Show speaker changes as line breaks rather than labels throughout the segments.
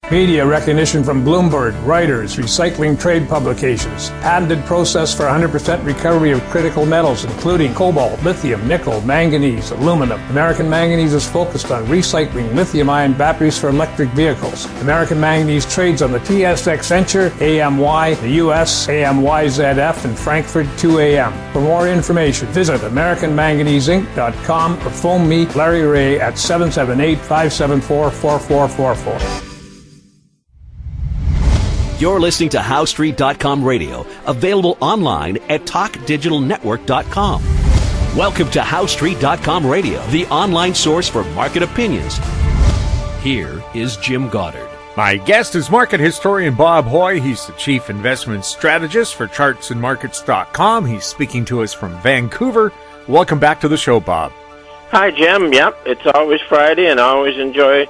Media recognition from Bloomberg, Reuters, recycling trade publications. Patented process for 100% recovery of critical metals, including cobalt, lithium, nickel, manganese, aluminum. American Manganese is focused on recycling lithium-ion batteries for electric vehicles. American Manganese trades on the TSX Venture, AMY, the US, AMYZF, and Frankfurt 2AM. For more information, visit AmericanManganeseInc.com or phone me, Larry Ray, at 778-574-4444.
You're listening to HowStreet.com radio, available online at TalkDigitalNetwork.com. Welcome to HowStreet.com radio, the online source for market opinions. Here is Jim Goddard.
My guest is market historian Bob Hoye. He's the chief investment strategist for ChartsandMarkets.com. He's speaking to us from Vancouver. Welcome back to the show, Bob.
Hi, Jim. Yep, it's always Friday, and I always enjoy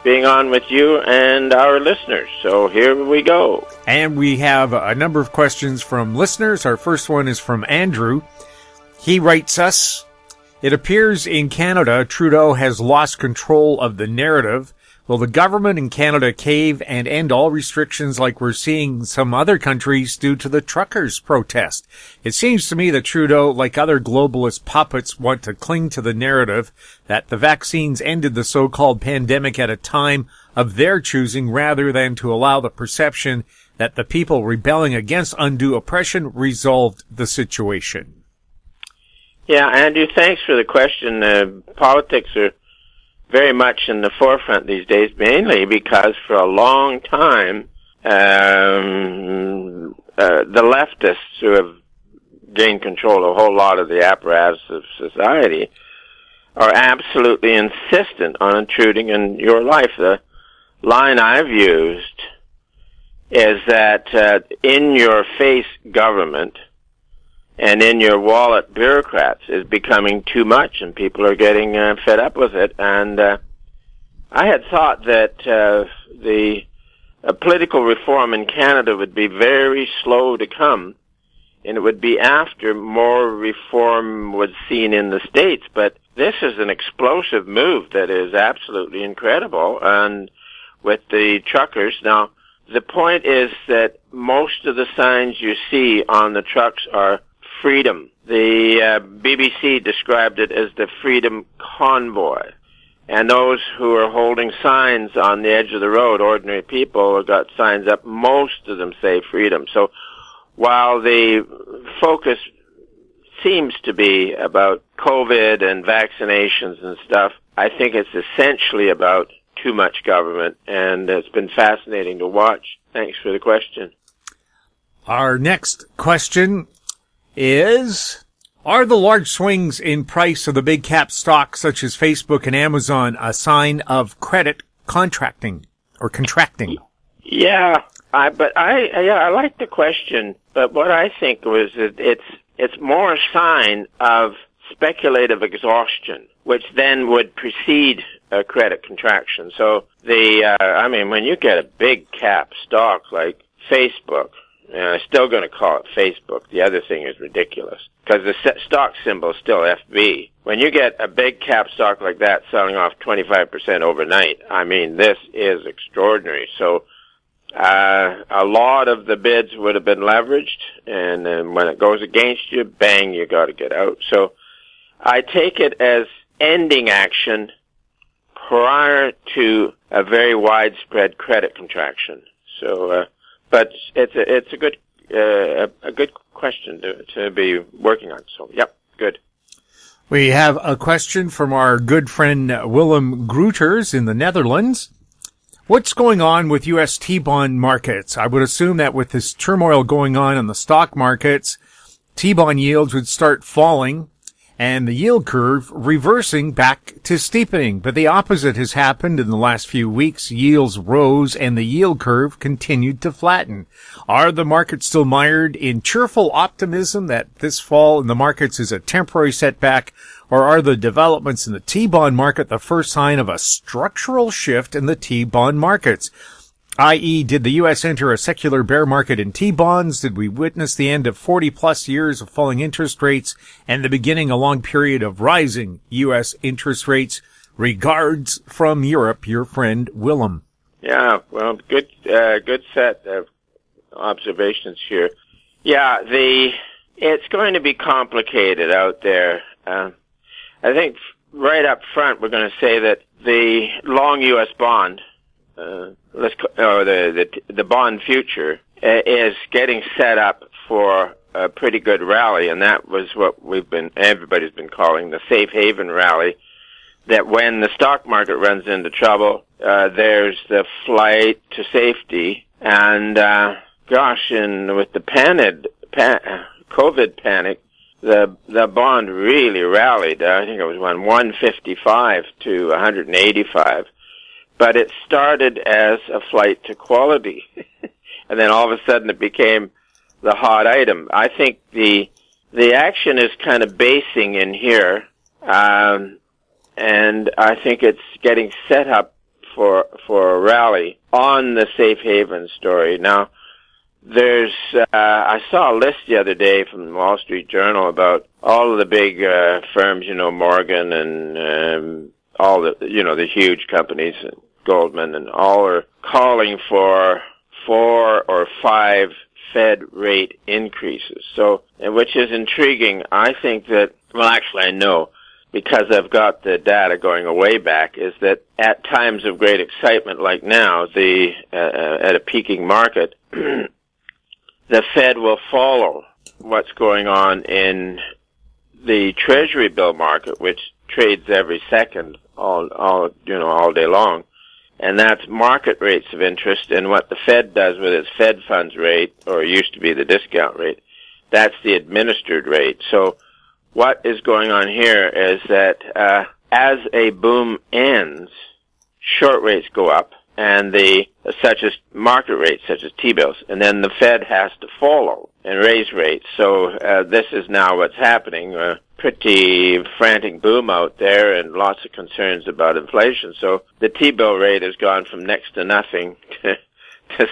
being on with you and our listeners. So here we go.
And we have a number of questions from listeners. Our first one is from Andrew. He writes us, it appears in Canada, Trudeau has lost control of the narrative. Will the government in Canada cave and end all restrictions like we're seeing some other countries due to the truckers' protest? It seems to me that Trudeau, like other globalist puppets, want to cling to the narrative that the vaccines ended the so-called pandemic at a time of their choosing rather than to allow the perception that the people rebelling against undue oppression resolved the situation.
Yeah, Andrew, thanks for the question. Politics are very much in the forefront these days, mainly because for a long time, the leftists who have gained control of a whole lot of the apparatus of society are absolutely insistent on intruding in your life. The line I've used is that in-your-face government and in your wallet bureaucrats is becoming too much, and people are getting fed up with it. And I had thought that the political reform in Canada would be very slow to come, and it would be after more reform was seen in the States. But this is an explosive move that is absolutely incredible, and with the truckers. Now, the point is that most of the signs you see on the trucks are freedom. The BBC described it as the freedom convoy. And those who are holding signs on the edge of the road, ordinary people, have got signs up. Most of them say freedom. So while the focus seems to be about COVID and vaccinations and stuff, I think it's essentially about too much government, and it's been fascinating to watch. Thanks for the question.
Our next question is, are the large swings in price of the big cap stocks such as Facebook and Amazon a sign of credit contracting or contracting?
Yeah, I like the question, but what I think was that it's more a sign of speculative exhaustion, which then would precede a credit contraction. So when you get a big cap stock like Facebook, and I'm still going to call it Facebook. The other thing is ridiculous because the stock symbol is still FB. When you get a big cap stock like that selling off 25% overnight, I mean, this is extraordinary. So a lot of the bids would have been leveraged, and then when it goes against you, bang, you got to get out. So I take it as ending action prior to a very widespread credit contraction. So, but it's a good question to be working on. So, yep, good.
We have a question from our good friend Willem Grooters in the Netherlands. What's going on with U.S. T-bond markets? I would assume that with this turmoil going on in the stock markets, T-bond yields would start falling and the yield curve reversing back to steepening. But the opposite has happened in the last few weeks. Yields rose and the yield curve continued to flatten. Are the markets still mired in cheerful optimism that this fall in the markets is a temporary setback, or are the developments in the T-bond market the first sign of a structural shift in the T-bond markets? I.e., did the U.S. enter a secular bear market in T-bonds? Did we witness the end of 40-plus years of falling interest rates and the beginning of a long period of rising U.S. interest rates? Regards from Europe, your friend Willem.
Yeah, well, good set of observations here. Yeah, it's going to be complicated out there. I think right up front we're going to say that the long U.S. bond, the bond future, is getting set up for a pretty good rally, and that was what everybody's been calling the safe haven rally. That when the stock market runs into trouble, there's the flight to safety, and with the COVID panic, the bond really rallied. I think it was 155 to 185, but it started as a flight to quality, and then all of a sudden it became the hot item. I think the action is kind of basing in here, and I think it's getting set up for a rally on the safe haven story. Now, there's I saw a list the other day from the Wall Street Journal about all of the big firms, Morgan and all the huge companies, Goldman, and all are calling for 4 or 5 Fed rate increases. So, which is intriguing. I think that, well, actually I know, because I've got the data going way back, is that at times of great excitement like now, at a peaking market, the Fed will follow what's going on in the Treasury bill market, which trades every second all day long. And that's market rates of interest, and what the Fed does with its Fed funds rate, or used to be the discount rate, that's the administered rate. So what is going on here is that as a boom ends, short rates go up, and such as market rates, such as T-bills, and then the Fed has to follow and raise rates. So this is now what's happening. Pretty frantic boom out there, and lots of concerns about inflation. So the T-bill rate has gone from next to nothing to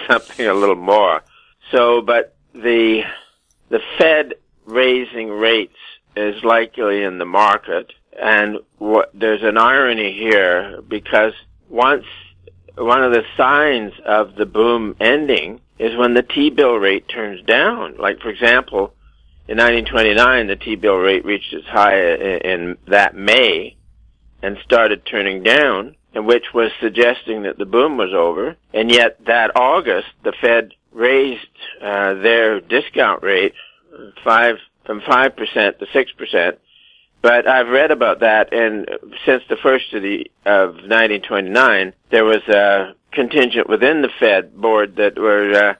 something a little more. So, but the Fed raising rates is likely in the market, and there's an irony here, because one of the signs of the boom ending is when the T-bill rate turns down. Like, for example, in 1929, the T-bill rate reached its high in that May and started turning down, and which was suggesting that the boom was over. And yet that August, the Fed raised their discount rate from 5% to 6%. But I've read about that, and since the first of 1929, there was a contingent within the Fed board that were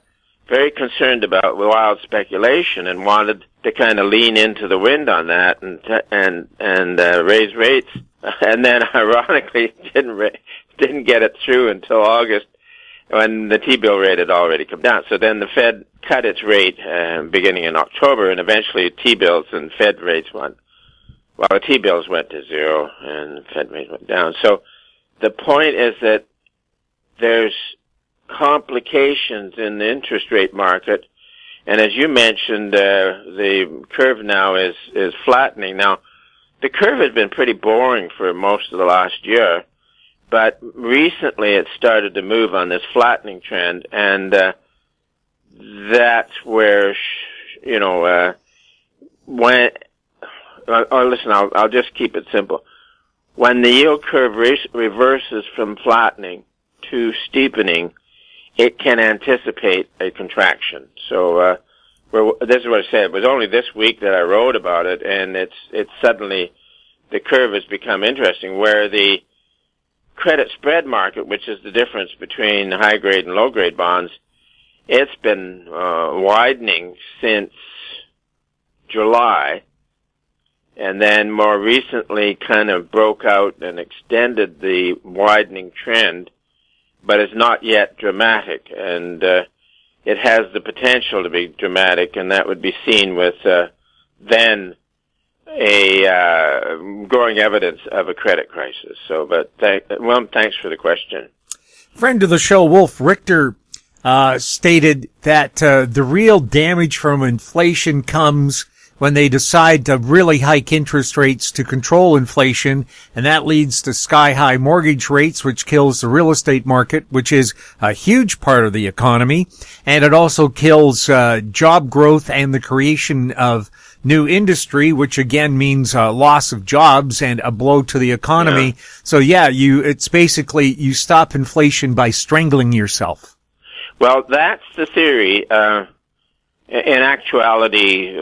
very concerned about wild speculation and wanted to kind of lean into the wind on that and raise rates. And then, ironically, didn't get it through until August, when the T-bill rate had already come down. So then the Fed cut its rate beginning in October, and eventually T-bills and Fed rates went. Well, the T-bills went to zero, and the Fed rate went down. So the point is that there's complications in the interest rate market, and as you mentioned, the curve now is flattening. Now, the curve has been pretty boring for most of the last year, but recently it started to move on this flattening trend, and that's where, listen, I'll just keep it simple. When the yield curve reverses from flattening to steepening, it can anticipate a contraction. So, this is what I said. It was only this week that I wrote about it, and it's suddenly, the curve has become interesting, where the credit spread market, which is the difference between high grade and low grade bonds, it's been widening since July, and then more recently kind of broke out and extended the widening trend, but is not yet dramatic, and it has the potential to be dramatic, and that would be seen with then a growing evidence of a credit crisis. So, but thanks for the question.
Friend of the show, Wolf Richter, stated that the real damage from inflation comes when they decide to really hike interest rates to control inflation, and that leads to sky-high mortgage rates, which kills the real estate market, which is a huge part of the economy, and it also kills job growth and the creation of new industry, which again means loss of jobs and a blow to the economy.
Yeah.
So it's basically you stop inflation by strangling yourself.
Well, that's the theory. In actuality,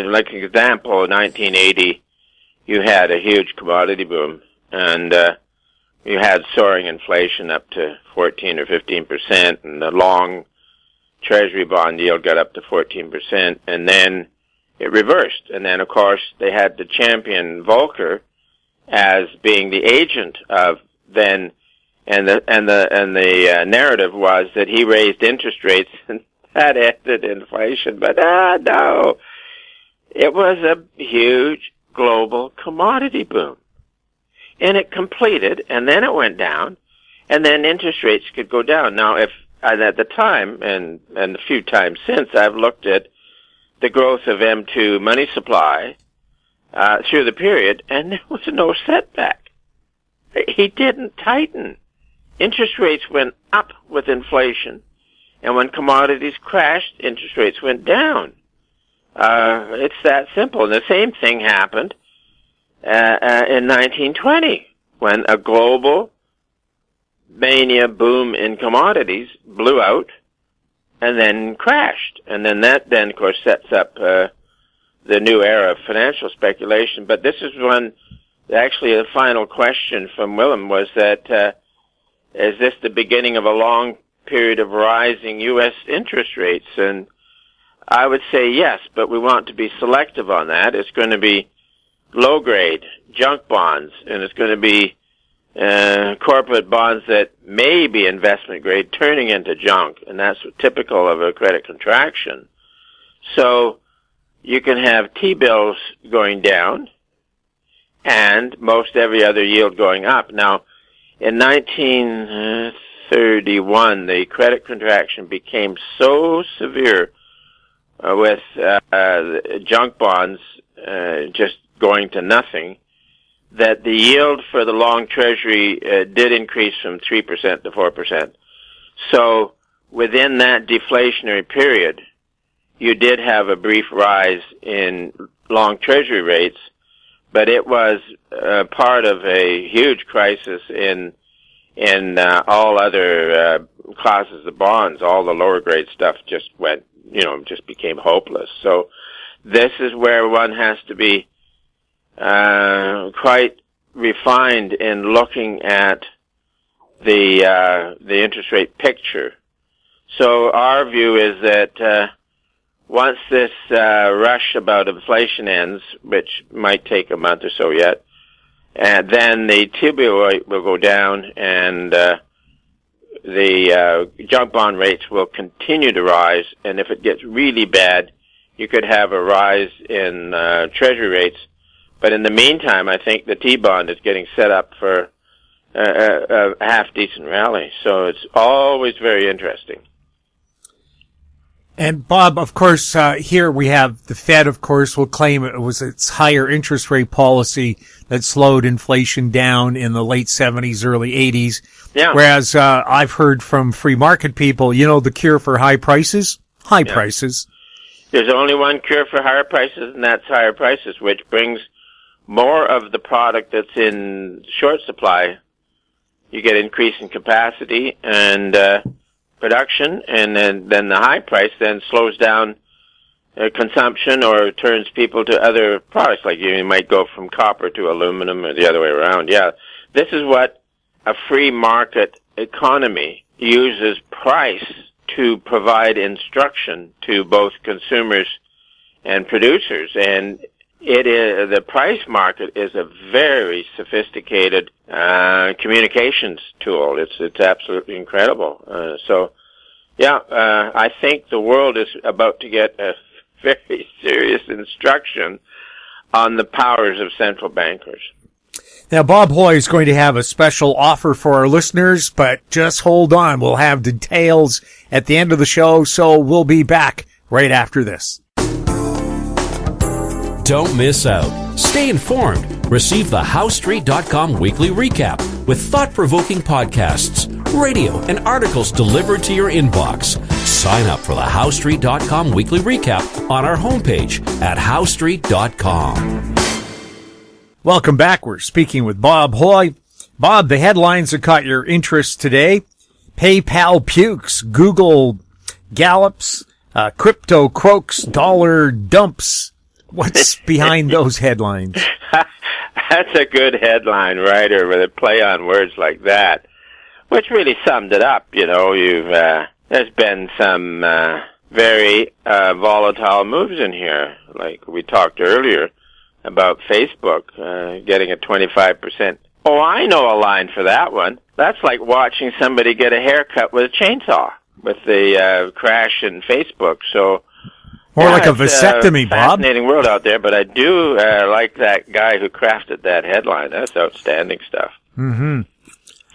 like an example, in 1980, you had a huge commodity boom, and you had soaring inflation up to 14 or 15%, and the long Treasury bond yield got up to 14%, and then it reversed. And then, of course, they had to champion Volcker as being the agent of then, and the narrative was that he raised interest rates and that ended inflation. But no, it was a huge global commodity boom, and it completed, and then it went down, and then interest rates could go down. Now, if at the time and a few times since, I've looked at the growth of M2 money supply through the period, and there was no setback. He didn't tighten. Interest rates went up with inflation, and when commodities crashed, interest rates went down. It's that simple. And the same thing happened in 1920, when a global mania boom in commodities blew out and then crashed. And then that, of course, sets up the new era of financial speculation. But this is when, actually, the final question from Willem was that, is this the beginning of a long period of rising U.S. interest rates? And I would say yes, but we want to be selective on that. It's going to be low-grade, junk bonds, and it's going to be corporate bonds that may be investment-grade turning into junk, and that's typical of a credit contraction. So you can have T-bills going down and most every other yield going up. Now, in 1931, the credit contraction became so severe with junk bonds just going to nothing that the yield for the long Treasury did increase from 3% to 4%. So within that deflationary period, you did have a brief rise in long Treasury rates, but it was part of a huge crisis in all other classes of bonds. All the lower grade stuff just went, just became hopeless. So this is where one has to be quite refined in looking at the interest rate picture. So our view is that once this rush about inflation ends, which might take a month or so yet, and then the T-bill rate will go down, and the junk bond rates will continue to rise. And if it gets really bad, you could have a rise in Treasury rates. But in the meantime, I think the T-bond is getting set up for a half-decent rally. So it's always very interesting.
And Bob, of course, here we have the Fed, of course, will claim it was its higher interest rate policy that slowed inflation down in the late 70s, early 80s.
Yeah.
Whereas I've heard from free market people, the cure for high prices? High prices.
There's only one cure for higher prices, and that's higher prices, which brings more of the product that's in short supply. You get increase in capacity and production, and then the high price then slows down consumption or turns people to other products. Like you might go from copper to aluminum or the other way around. Yeah, this is what a free market economy uses price to provide instruction to both consumers and producers. And the price market is a very sophisticated communications tool. It's absolutely incredible. I think the world is about to get a very serious instruction on the powers of central bankers.
Now, Bob Hoye is going to have a special offer for our listeners, but just hold on. We'll have details at the end of the show, so we'll be back right after this.
Don't miss out. Stay informed. Receive the HowStreet.com weekly recap with thought-provoking podcasts, radio, and articles delivered to your inbox. Sign up for the HowStreet.com weekly recap on our homepage at HowStreet.com.
Welcome back. We're speaking with Bob Hoye. Bob, the headlines that caught your interest today: PayPal pukes, Google gallops, crypto croaks, dollar dumps. What's behind those headlines?
That's a good headline writer with a play on words like that, which really summed it up. You know, there's been some very volatile moves in here, like we talked earlier about Facebook getting a 25%. Oh, I know a line for that one. That's like watching somebody get a haircut with a chainsaw with the crash in Facebook. So
more like a vasectomy, Bob.
Fascinating world out there, but I do like that guy who crafted that headline. That's outstanding stuff.
Mm-hmm.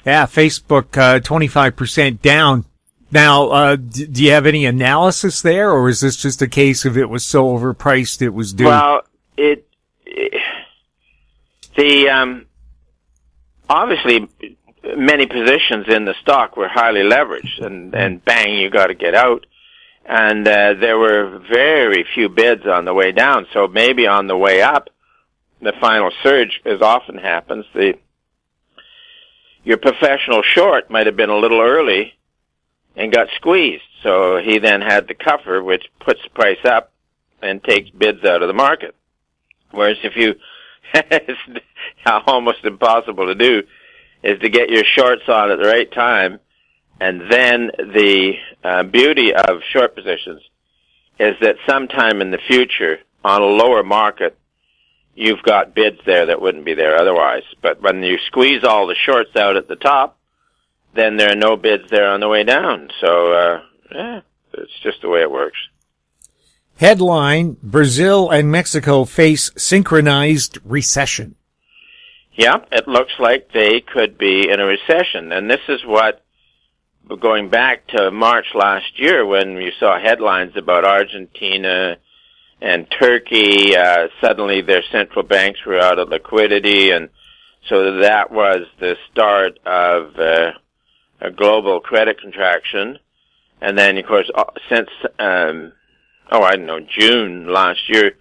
Yeah, Facebook 25% down. Now, do you have any analysis there, or is this just a case of it was so overpriced it was due?
Well, obviously many positions in the stock were highly leveraged, and bang, you got to get out. And there were very few bids on the way down, so maybe on the way up, the final surge, as often happens, your professional short might have been a little early and got squeezed. So he then had the cover, which puts the price up and takes bids out of the market. Whereas if you, it's almost impossible to do, is to get your shorts on at the right time. And then the beauty of short positions is that sometime in the future, on a lower market, you've got bids there that wouldn't be there otherwise. But when you squeeze all the shorts out at the top, then there are no bids there on the way down. So, it's just the way it works.
Headline: Brazil and Mexico face synchronized recession.
Yeah, it looks like they could be in a recession. And this is what, going back to March last year when you saw headlines about Argentina and Turkey, suddenly their central banks were out of liquidity, and so that was the start of a global credit contraction. And then, of course, since, June last year,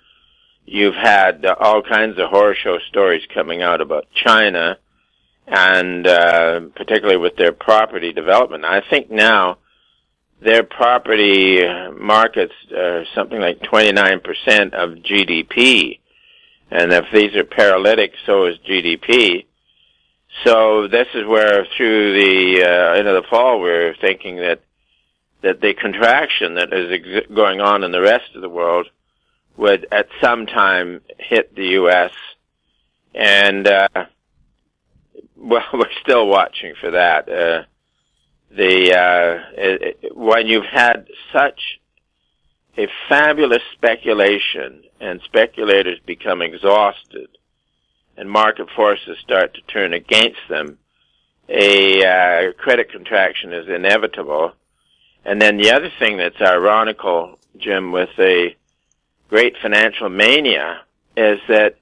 you've had all kinds of horror show stories coming out about China, and particularly with their property development. I think now their property markets are something like 29% of GDP. And if these are paralytic, so is GDP. So this is where through the end of the fall we're thinking that the contraction that is going on in the rest of the world would at some time hit the U.S. And we're still watching for that. When you've had such a fabulous speculation and speculators become exhausted and market forces start to turn against them, a credit contraction is inevitable. And then the other thing that's ironical, Jim, with a great financial mania is that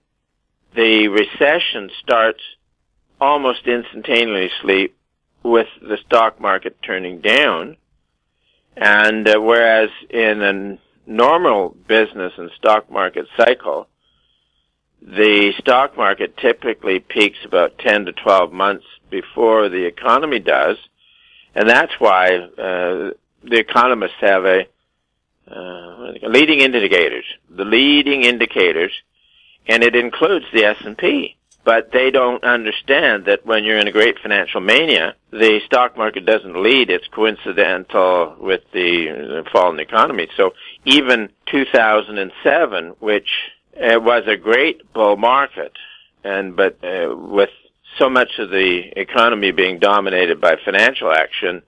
the recession starts almost instantaneously with the stock market turning down, and whereas in a normal business and stock market cycle, the stock market typically peaks about 10 to 12 months before the economy does, and that's why the economists have leading indicators, and it includes the S&P. But they don't understand that when you're in a great financial mania, the stock market doesn't lead. It's coincidental with the fall in the economy. So even 2007, which was a great bull market, but with so much of the economy being dominated by financial action,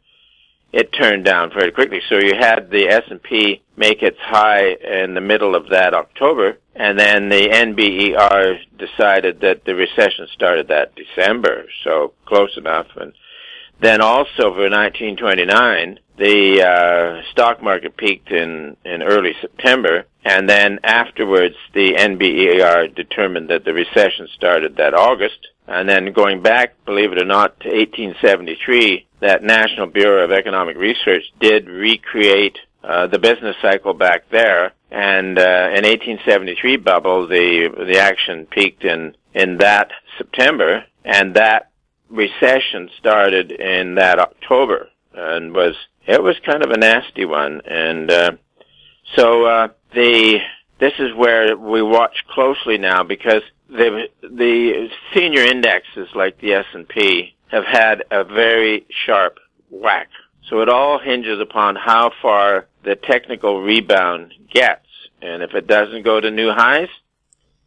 it turned down very quickly. So you had the S&P make its high in the middle of that October, and then the NBER decided that the recession started that December, so close enough. And then also for 1929, the stock market peaked in early September, and then afterwards the NBER determined that the recession started that August. And then going back, believe it or not, to 1873, that National Bureau of Economic Research did recreate the business cycle back there. And in 1873 bubble, the action peaked in that September, and that recession started in that October, and it was kind of a nasty one. And so this is where we watch closely now, because the senior indexes like the S&P have had a very sharp whack. So it all hinges upon how far the technical rebound gets. And if it doesn't go to new highs,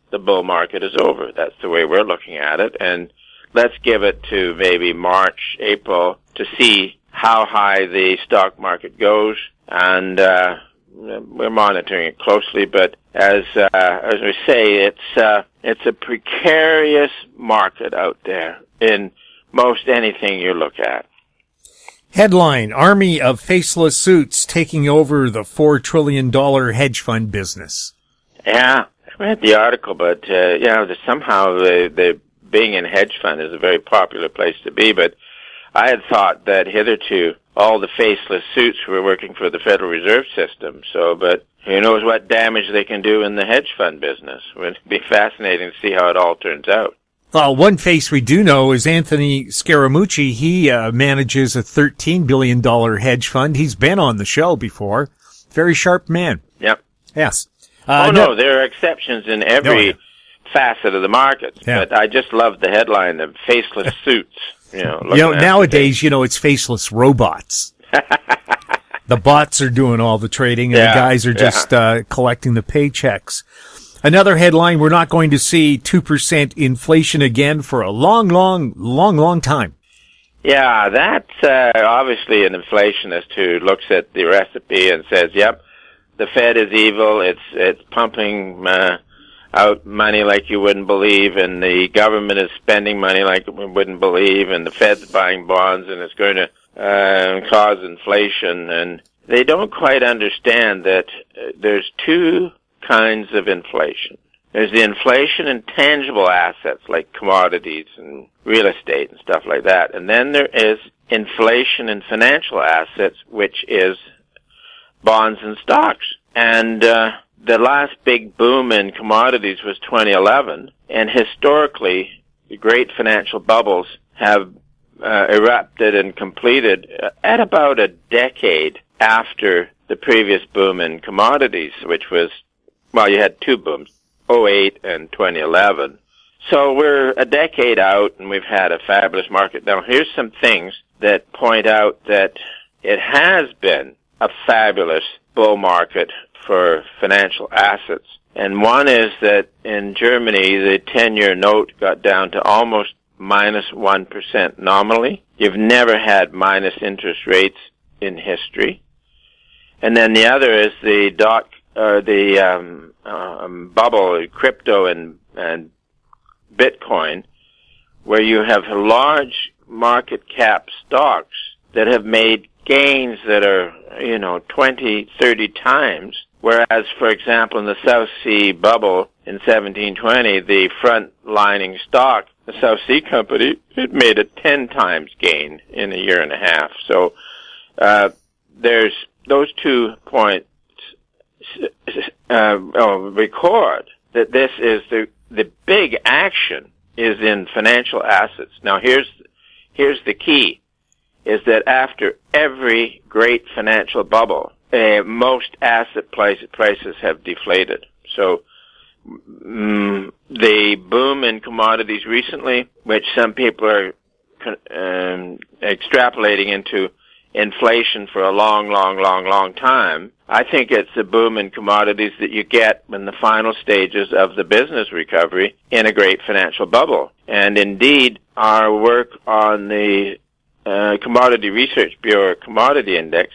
the bull market is over. That's the way we're looking at it. And let's give it to maybe March, April to see how high the stock market goes. And we're monitoring it closely. But as we say, it's a precarious market out there in most anything you look at.
Headline, Army of Faceless Suits taking over the $4 trillion hedge fund business.
Yeah, I read the article, but somehow the being in hedge fund is a very popular place to be. But I had thought that hitherto all the faceless suits were working for the Federal Reserve System. But who knows what damage they can do in the hedge fund business. It would be fascinating to see how it all turns out.
Well, one face we do know is Anthony Scaramucci. He manages a $13 billion hedge fund. He's been on the show before. Very sharp man.
Yep.
Yes.
No, there are exceptions in every facet of the market. Yeah. But I just love the headline of faceless suits.
Nowadays, it's faceless robots. The bots are doing all the trading, and the guys are just collecting the paychecks. Another headline, we're not going to see 2% inflation again for a long time.
Yeah, that's obviously an inflationist who looks at the recipe and says, yep, the Fed is evil, it's pumping out money like you wouldn't believe, and the government is spending money like we wouldn't believe, and the Fed's buying bonds, and it's going to cause inflation. And they don't quite understand that there's two kinds of inflation. There's the inflation in tangible assets like commodities and real estate and stuff like that. And then there is inflation in financial assets, which is bonds and stocks. And the last big boom in commodities was 2011. And historically, the great financial bubbles have erupted and completed at about a decade after the previous boom in commodities, which was, you had two booms, 2008 and 2011. So we're a decade out, and we've had a fabulous market. Now, here's some things that point out that it has been a fabulous bull market for financial assets. And one is that in Germany, the 10-year note got down to almost minus 1% nominally. You've never had minus interest rates in history. And then the other is the bubble, crypto and Bitcoin, where you have large market cap stocks that have made gains that are, 20, 30 times. Whereas, for example, in the South Sea bubble in 1720, the front-lining stock, the South Sea Company, it made a 10 times gain in a year and a half. So, there's those 2 points record that this is the big action is in financial assets. Now here's the key, is that after every great financial bubble, most asset prices have deflated. So the boom in commodities recently, which some people are extrapolating into inflation for a long time, I think it's a boom in commodities that you get in the final stages of the business recovery in a great financial bubble. And indeed, our work on the Commodity Research Bureau Commodity Index,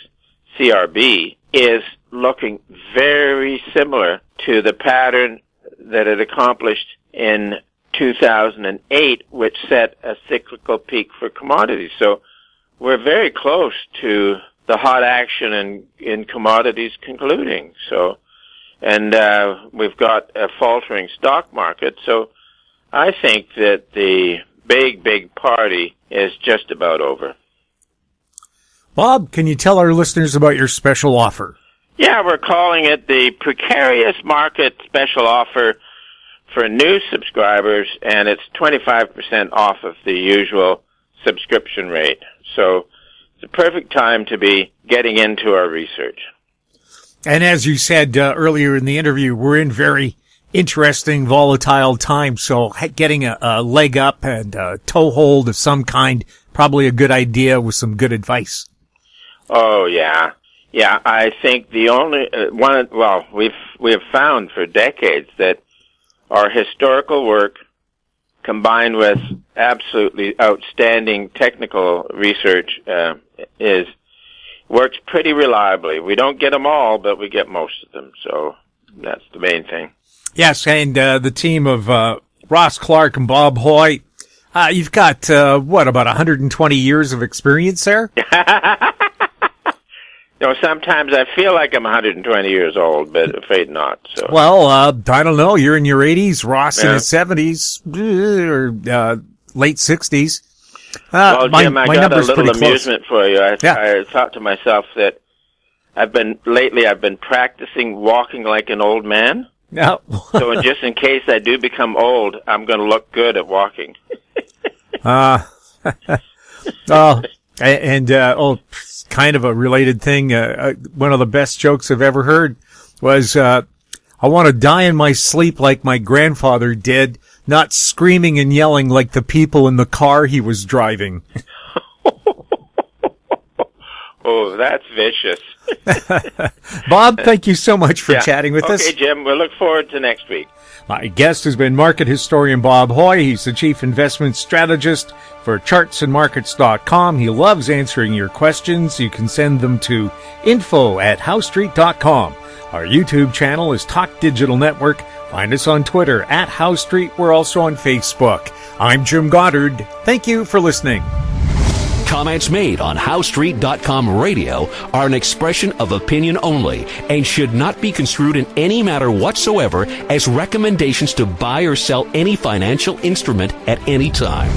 CRB, is looking very similar to the pattern that it accomplished in 2008, which set a cyclical peak for commodities. So we're very close to the hot action in commodities concluding. So, and we've got a faltering stock market. So I think that the big party is just about over.
Bob, can you tell our listeners about your special offer?
Yeah, we're calling it the Precarious Market Special Offer for new subscribers, and it's 25% off of the usual subscription rate. So it's a perfect time to be getting into our research.
And as you said earlier in the interview, we're in very interesting, volatile times, so getting a leg up and a toehold of some kind, probably a good idea with some good advice.
Oh, yeah. Yeah, I think the only we have found for decades that our historical work combined with absolutely outstanding technical research works pretty reliably. We don't get them all, but we get most of them, so that's the main thing.
Yes, and the team of Ross Clark and Bob Hoye, you've got, about 120 years of experience there?
You know, sometimes I feel like I'm 120 years old, but afraid not. So.
Well, I don't know. You're in your 80s, Ross in his 70s, or late 60s.
Well, Jim, I got a little amusement for you. I thought to myself that I've been practicing walking like an old man.
No.
So just in case I do become old, I'm going to look good at walking.
Kind of a related thing. One of the best jokes I've ever heard was, I want to die in my sleep like my grandfather did, not screaming and yelling like the people in the car he was driving.
Oh, that's vicious.
Bob, thank you so much for chatting with us.
Okay, Jim, we'll look forward to next week.
My guest has been market historian Bob Hoye. He's the chief investment strategist for chartsandmarkets.com. He loves answering your questions. You can send them to info@howstreet.com. Our YouTube channel is Talk Digital Network. Find us on Twitter @HowStreet. We're also on Facebook. I'm Jim Goddard. Thank you for listening.
Comments made on HowStreet.com radio are an expression of opinion only and should not be construed in any matter whatsoever as recommendations to buy or sell any financial instrument at any time.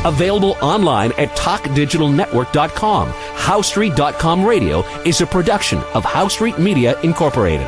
Available online at TalkDigitalNetwork.com. HowStreet.com radio is a production of HowStreet Media Incorporated.